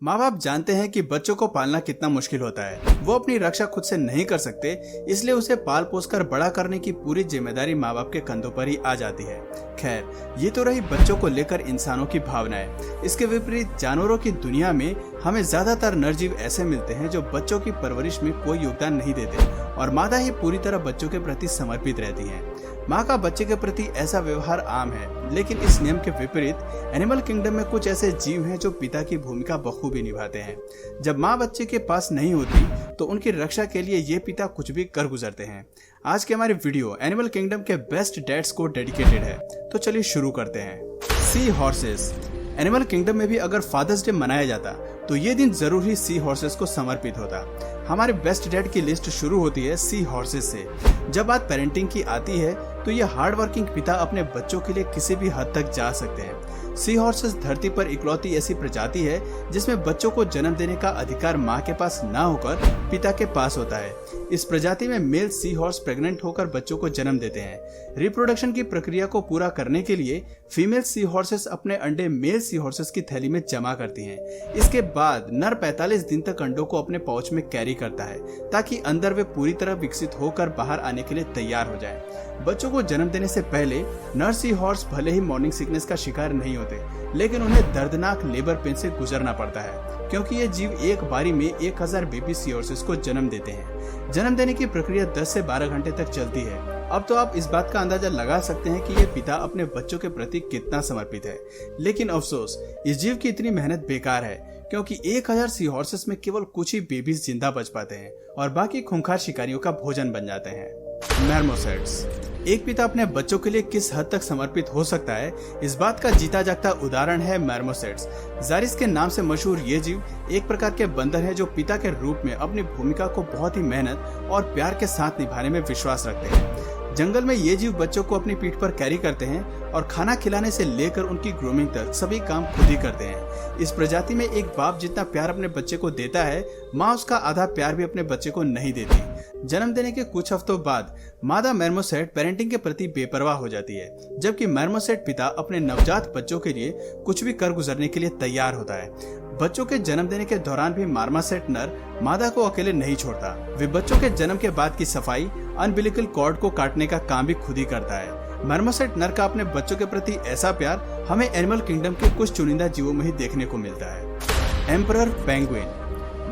माँ बाप जानते हैं कि बच्चों को पालना कितना मुश्किल होता है। वो अपनी रक्षा खुद से नहीं कर सकते, इसलिए उसे पाल पोस कर बड़ा करने की पूरी जिम्मेदारी माँ बाप के कंधों पर ही आ जाती है। खैर, ये तो रही बच्चों को लेकर इंसानों की भावनाएं। इसके विपरीत जानवरों की दुनिया में हमें ज्यादातर नरजीव ऐसे मिलते हैं जो बच्चों की परवरिश में कोई योगदान नहीं देते और मादा ही पूरी तरह बच्चों के प्रति समर्पित रहती है। माँ का बच्चे के प्रति ऐसा व्यवहार आम है, लेकिन इस नियम के विपरीत एनिमल किंगडम में कुछ ऐसे जीव हैं जो पिता की भूमिका बखूबी निभाते हैं। जब माँ बच्चे के पास नहीं होती तो उनकी रक्षा के लिए ये पिता कुछ भी कर गुजरते हैं। आज के हमारे वीडियो एनिमल किंगडम के बेस्ट डैड्स को डेडिकेटेड है, तो चलिए शुरू करते हैं। सी हॉर्सेस। एनिमल किंगडम में भी अगर फादर्स डे मनाया जाता तो ये दिन जरूर ही सी हॉर्सेस को समर्पित होता। हमारे बेस्ट डैड की लिस्ट शुरू होती है सी हॉर्सेस से। जब बात पेरेंटिंग की आती है तो ये हार्ड वर्किंग पिता अपने बच्चों के लिए किसी भी हद तक जा सकते हैं। सी हॉर्सेस धरती पर इकलौती ऐसी प्रजाति है जिसमें बच्चों को जन्म देने का अधिकार माँ के पास ना होकर पिता के पास होता है। इस प्रजाति में मेल सी हॉर्स प्रेग्नेंट होकर बच्चों को जन्म देते हैं। रिप्रोडक्शन की प्रक्रिया को पूरा करने के लिए फीमेल सी हॉर्सेस अपने अंडे मेल सी हॉर्सेस की थैली में जमा करती हैं। इसके बाद नर 45 दिन तक अंडों को अपने पाउच में कैरी करता है ताकि अंदर वे पूरी तरह विकसित होकर बाहर आने के लिए तैयार हो जाए। बच्चों को जन्म देने से पहले नर सी हॉर्स भले ही मॉर्निंग सिकनेस का शिकार नहीं होते, लेकिन उन्हें दर्दनाक लेबर पेन से गुजरना पड़ता है क्योंकि ये जीव एक बारी में 1000 बेबी सी हॉर्सेस को जन्म देते हैं। जन्म देने की प्रक्रिया 10 से 12 घंटे तक चलती है। अब तो आप इस बात का अंदाजा लगा सकते हैं कि ये पिता अपने बच्चों के प्रति कितना समर्पित है। लेकिन अफसोस, इस जीव की इतनी मेहनत बेकार है क्योंकि 1000 सी हॉर्सेस में केवल कुछ ही बेबीज जिंदा बच पाते हैं और बाकी खूंखार शिकारियों का भोजन बन जाते हैं। मैर्मोसेट्स। एक पिता अपने बच्चों के लिए किस हद तक समर्पित हो सकता है, इस बात का जीता जागता उदाहरण है मैर्मोसेट्स। जारिस के नाम से मशहूर ये जीव एक प्रकार के बंदर है जो पिता के रूप में अपनी भूमिका को बहुत ही मेहनत और प्यार के साथ निभाने में विश्वास रखते हैं। जंगल में ये जीव बच्चों को अपनी पीठ पर कैरी करते हैं और खाना खिलाने से लेकर उनकी ग्रूमिंग तक सभी काम खुद ही करते हैं। इस प्रजाति में एक बाप जितना प्यार अपने बच्चे को देता है, माँ उसका आधा प्यार भी अपने बच्चे को नहीं देती। जन्म देने के कुछ हफ्तों बाद मादा मैर्मोसेट पेरेंटिंग के प्रति बेपरवाह हो जाती है, जबकि मैर्मोसेट पिता अपने नवजात बच्चों के लिए कुछ भी कर गुजरने के लिए तैयार होता है। बच्चों के जन्म देने के दौरान भी मार्मोसेट नर मादा को अकेले नहीं छोड़ता। वे बच्चों के जन्म के बाद की सफाई, अम्बिलिकल कॉर्ड को काटने का काम भी खुद ही करता है। मैर्मोसेट नर का अपने बच्चों के प्रति ऐसा प्यार हमें एनिमल किंगडम के कुछ चुनिंदा जीवों में ही देखने को मिलता है। Emperor penguin.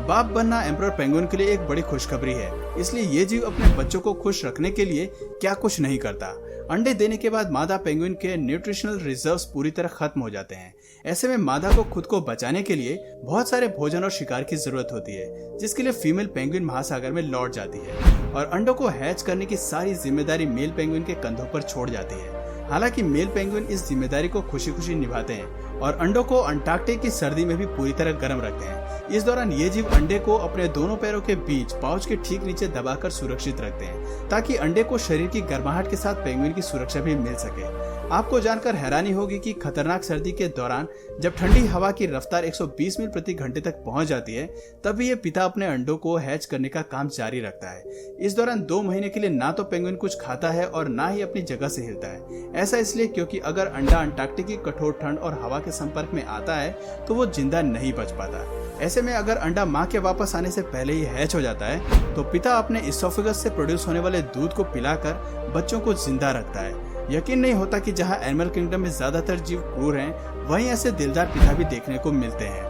बाप बनना एम्परर पेंगुइन के लिए एक बड़ी खुशखबरी है, इसलिए ये जीव अपने बच्चों को खुश रखने के लिए क्या कुछ नहीं करता। अंडे देने के बाद मादा पेंगुइन के न्यूट्रिशनल रिजर्व्स पूरी तरह खत्म हो जाते हैं। ऐसे में मादा को खुद को बचाने के लिए बहुत सारे भोजन और शिकार की जरूरत होती है, जिसके लिए फीमेल पेंगुइन महासागर में लौट जाती है और अंडों को हैच करने की सारी जिम्मेदारी मेल पेंगुइन के कंधों पर छोड़ जाती है। हालांकि मेल पेंगुइन इस जिम्मेदारी को खुशी खुशी निभाते हैं और अंडों को अंटार्कटिक की सर्दी में भी पूरी तरह गर्म रखते हैं। इस दौरान ये जीव अंडे को अपने दोनों पैरों के बीच पाउच के ठीक नीचे दबाकर सुरक्षित रखते हैं ताकि अंडे को शरीर की गर्माहट के साथ पेंगुइन की सुरक्षा भी मिल सके। आपको जानकर हैरानी होगी कि खतरनाक सर्दी के दौरान जब ठंडी हवा की रफ्तार 120 मील प्रति घंटे तक पहुंच जाती है, तब भी ये पिता अपने अंडों को हैच करने का काम जारी रखता है। इस दौरान 2 महीने के लिए ना तो पेंगुइन कुछ खाता है और ना ही अपनी जगह से हिलता है। ऐसा इसलिए क्योंकि अगर अंडा अंटार्कटिक की कठोर ठंड और हवा के संपर्क में आता है तो वो जिंदा नहीं बच पाता। ऐसे में अगर अंडा माँ के वापस आने से पहले ही हैच हो जाता है तो पिता अपने इसोफेगस से प्रोड्यूस होने वाले दूध को पिलाकर बच्चों को जिंदा रखता है। यकीन नहीं होता कि जहाँ एनिमल किंगडम में ज्यादातर जीव क्रूर हैं, वहीं ऐसे दिलदार पिता भी देखने को मिलते हैं।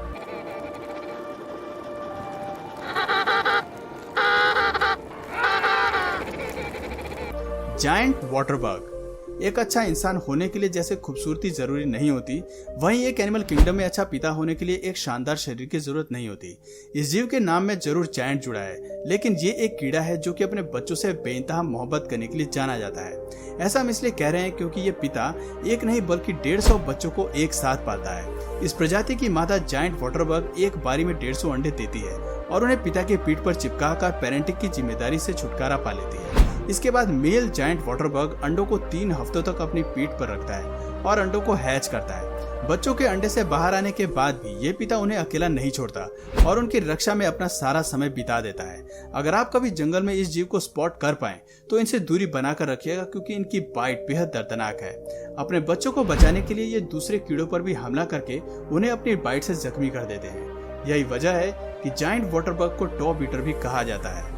Giant water bug. एक अच्छा इंसान होने के लिए जैसे खूबसूरती जरूरी नहीं होती, वहीं एक एनिमल किंगडम में अच्छा पिता होने के लिए एक शानदार शरीर की जरूरत नहीं होती। इस जीव के नाम में जरूर जायंट जुड़ा है, लेकिन ये एक कीड़ा है जो कि अपने बच्चों से बेइंतहा मोहब्बत करने के लिए जाना जाता है। ऐसा हम इसलिए कह रहे हैं क्योंकि ये पिता एक नहीं बल्कि 150 बच्चों को एक साथ पालता है। इस प्रजाति की मादा जायंट वाटर बग एक बारी में 150 अंडे देती है और उन्हें पिता के पीठ पर चिपका कर पेरेंटिंग की जिम्मेदारी से छुटकारा पा लेती है। इसके बाद मेल जायंट वाटर बग अंडों को 3 हफ्तों तक अपनी पीठ पर रखता है और अंडों को हैच करता है। बच्चों के अंडे से बाहर आने के बाद भी ये पिता उन्हें अकेला नहीं छोड़ता और उनकी रक्षा में अपना सारा समय बिता देता है। अगर आप कभी जंगल में इस जीव को स्पॉट कर पाएं तो इनसे दूरी बनाकर रखिएगा क्योंकि इनकी बाइट बेहद दर्दनाक है। अपने बच्चों को बचाने के लिए ये दूसरे कीड़ों पर भी हमला करके उन्हें अपनी बाइट से जख्मी कर देते हैं। यही वजह है कि जायंट वाटर बग को टॉप ईटर भी कहा जाता है।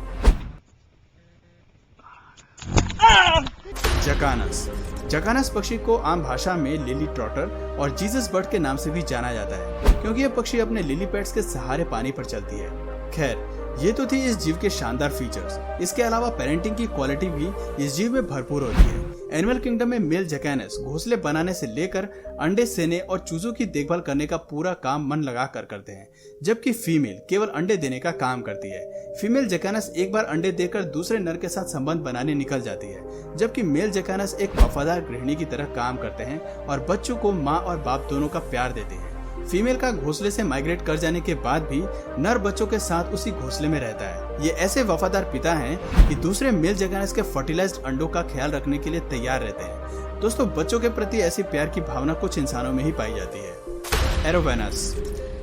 जकानस पक्षी को आम भाषा में लिली ट्रॉटर और जीसस बर्ड के नाम से भी जाना जाता है, क्योंकि यह पक्षी अपने लिली पैड्स के सहारे पानी पर चलती है। खैर, ये तो थी इस जीव के शानदार फीचर्स। इसके अलावा पेरेंटिंग की क्वालिटी भी इस जीव में भरपूर होती है। एनिमल किंगडम में मेल जैकानस घोंसले बनाने से लेकर अंडे सेने और चूजों की देखभाल करने का पूरा काम मन लगाकर करते हैं, जबकि फीमेल केवल अंडे देने का काम करती है। फीमेल जैकानस एक बार अंडे देकर दूसरे नर के साथ संबंध बनाने निकल जाती है, जबकि मेल जैकानस एक वफादार गृहिणी की तरह काम करते हैं और बच्चों को माँ और बाप दोनों का प्यार देते हैं। फीमेल का घोंसले से माइग्रेट कर जाने के बाद भी नर बच्चों के साथ उसी घोंसले में रहता है। ये ऐसे वफादार पिता हैं कि दूसरे मेल जैकानस के फर्टिलाइज्ड अंडों का ख्याल रखने के लिए तैयार रहते हैं। दोस्तों, बच्चों के प्रति ऐसी प्यार की भावना कुछ इंसानों में ही पाई जाती है। एरोवेनस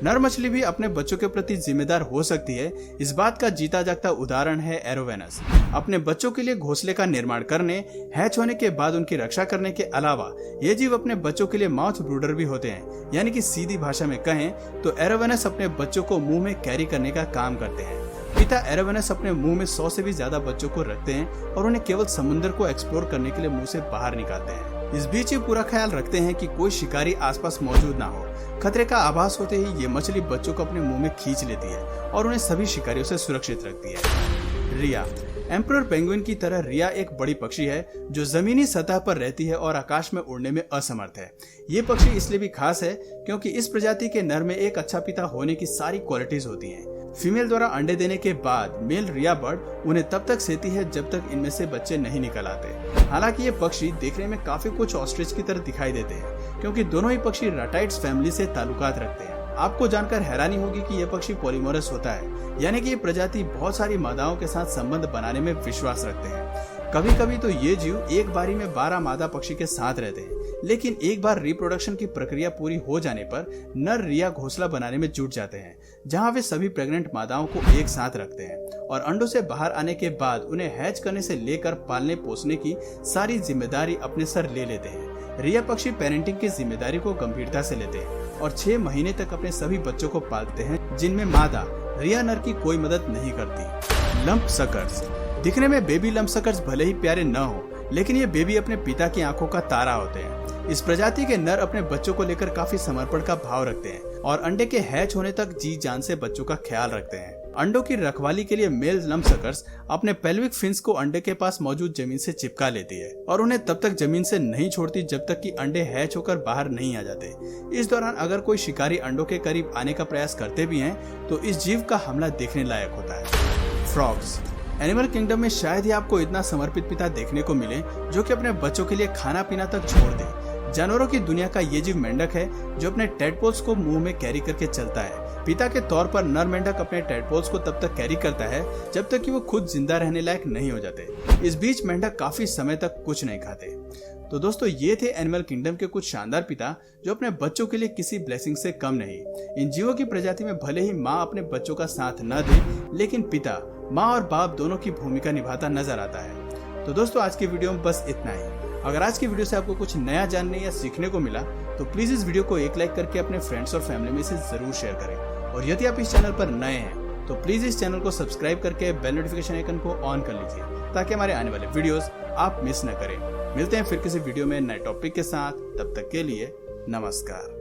नर मछली भी अपने बच्चों के प्रति जिम्मेदार हो सकती है। इस बात का जीता जागता उदाहरण है एरोवेनस। अपने बच्चों के लिए घोंसले का निर्माण करने, हैच होने के बाद उनकी रक्षा करने के अलावा ये जीव अपने बच्चों के लिए माउथ ब्रूडर भी होते हैं। यानी कि सीधी भाषा में कहें तो एरोवेनस अपने बच्चों को मुंह में कैरी करने का काम करते हैं। पिता एरोवेनस अपने मुंह में 100 से भी ज्यादा बच्चों को रखते हैं और उन्हें केवल समुद्र को एक्सप्लोर करने के लिए मुंह से बाहर निकालते हैं। इस बीच ये पूरा ख्याल रखते हैं कि कोई शिकारी आसपास मौजूद ना हो। खतरे का आभास होते ही ये मछली बच्चों को अपने मुंह में खींच लेती है और उन्हें सभी शिकारियों से सुरक्षित रखती है। रिया एम्परर पेंगुइन की तरह रिया एक बड़ी पक्षी है जो जमीनी सतह पर रहती है और आकाश में उड़ने में असमर्थ है। ये पक्षी इसलिए भी खास है क्योंकि इस प्रजाति के नर में एक अच्छा पिता होने की सारी क्वालिटीज होती हैं। फीमेल द्वारा अंडे देने के बाद मेल रिया बर्ड उन्हें तब तक सेती है जब तक इनमें से बच्चे नहीं निकल आते। हालांकि ये पक्षी देखने में काफी कुछ ऑस्ट्रिच की तरह दिखाई देते हैं, क्योंकि दोनों ही पक्षी रटाइट्स फैमिली से ताल्लुकात रखते हैं। आपको जानकर हैरानी होगी कि यह पक्षी पॉलीमोरस होता है, यानी कि ये प्रजाति बहुत सारी मादाओं के साथ संबंध बनाने में विश्वास रखते हैं। कभी कभी तो ये जीव एक बारी में 12 मादा पक्षी के साथ रहते हैं, लेकिन एक बार रिप्रोडक्शन की प्रक्रिया पूरी हो जाने पर नर रिया घोंसला बनाने में जुट जाते हैं, जहां वे सभी प्रेग्नेंट मादाओं को एक साथ रखते हैं और अंडों से बाहर आने के बाद उन्हें हैच करने से लेकर पालने पोसने की सारी जिम्मेदारी अपने सर ले लेते हैं। रिया पक्षी पेरेंटिंग की जिम्मेदारी को गंभीरता से लेते हैं और 6 महीने तक अपने सभी बच्चों को पालते हैं, जिनमें मादा रिया नर की कोई मदद नहीं करती। लंप सकर्स दिखने में बेबी लंप सकर्स भले ही प्यारे न हो, लेकिन ये बेबी अपने पिता की आंखों का तारा होते हैं। इस प्रजाति के नर अपने बच्चों को लेकर काफी समर्पण का भाव रखते हैं और अंडे के हैच होने तक जी जान से बच्चों का ख्याल रखते हैं। अंडों की रखवाली के लिए मेल लंप सकर्स अपने पेल्विक फिन्स को अंडे के पास मौजूद जमीन से चिपका लेती है और उन्हें तब तक जमीन से नहीं छोड़ती जब तक कि अंडे हैच होकर बाहर नहीं आ जाते। इस दौरान अगर कोई शिकारी अंडों के करीब आने का प्रयास करते भी हैं, तो इस जीव का हमला देखने लायक होता है। फ्रॉग्स एनिमल किंगडम में शायद ही आपको इतना समर्पित पिता देखने को मिले जो कि अपने बच्चों के लिए खाना पीना तक छोड़ दे। जानवरों की दुनिया का ये जीव मेंढक है जो अपने टेडपोल्स को मुंह में कैरी करके चलता है। पिता के तौर पर नर मेंढक अपने टेडपोल्स को तब तक कैरी करता है जब तक कि वो खुद जिंदा रहने लायक नहीं हो जाते। इस बीच मेंढक काफी समय तक कुछ नहीं खाते। तो दोस्तों, ये थे एनिमल किंगडम के कुछ शानदार पिता जो अपने बच्चों के लिए किसी ब्लेसिंग से कम नहीं। इन जीवों की प्रजाति में भले ही माँ अपने बच्चों का साथ न दे, लेकिन पिता माँ और बाप दोनों की भूमिका निभाता नजर आता है। तो दोस्तों, आज की वीडियो में बस इतना ही। अगर आज की वीडियो से आपको कुछ नया जानने या सीखने को मिला तो प्लीज इस वीडियो को एक लाइक करके अपने फ्रेंड्स और फैमिली में इसे जरूर शेयर करें। और यदि आप इस चैनल पर नए हैं तो प्लीज इस चैनल को सब्सक्राइब करके बेल नोटिफिकेशन आइकन को ऑन कर लीजिए, ताकि हमारे आने वाले वीडियोस आप मिस न करें। मिलते हैं फिर किसी वीडियो में नए टॉपिक के साथ। तब तक के लिए नमस्कार।